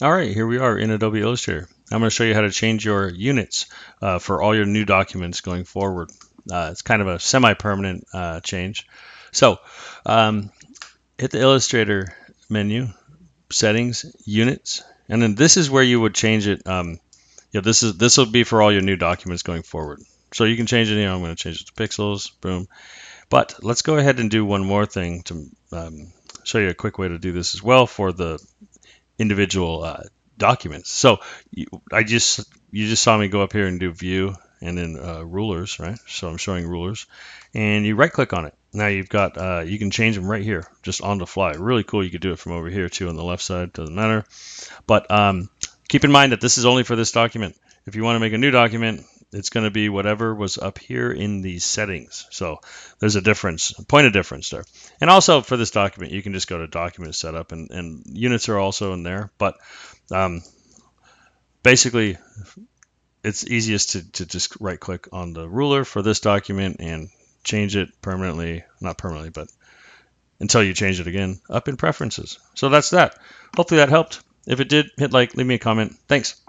All right, here we are in Adobe Illustrator. I'm going to show you how to change your units for all your new documents going forward. It's kind of a semi-permanent change. So um, hit the Illustrator menu, Settings, Units, and then this is where you would change it. This will be for all your new documents going forward. So you can change it. I'm going to change it to pixels. Boom. But let's go ahead and do one more thing to show you a quick way to do this as well for the individual documents. So you, you just saw me go up here and do view and then rulers, right? So I'm showing rulers, and you right click on it. Now you've got you can change them right here, just on the fly. Really cool. You could do it from over here too on the left side. Doesn't matter. But keep in mind that this is only for this document. If you want to make a new document, it's going to be whatever was up here in these settings. So there's a difference, a point of difference there. And also for this document, you can just go to document setup and units are also in there. But um, basically, it's easiest to just right click on the ruler for this document and change it permanently, not permanently, but until you change it again up in preferences. So that's that. Hopefully that helped. If it did, hit like, leave me a comment. Thanks.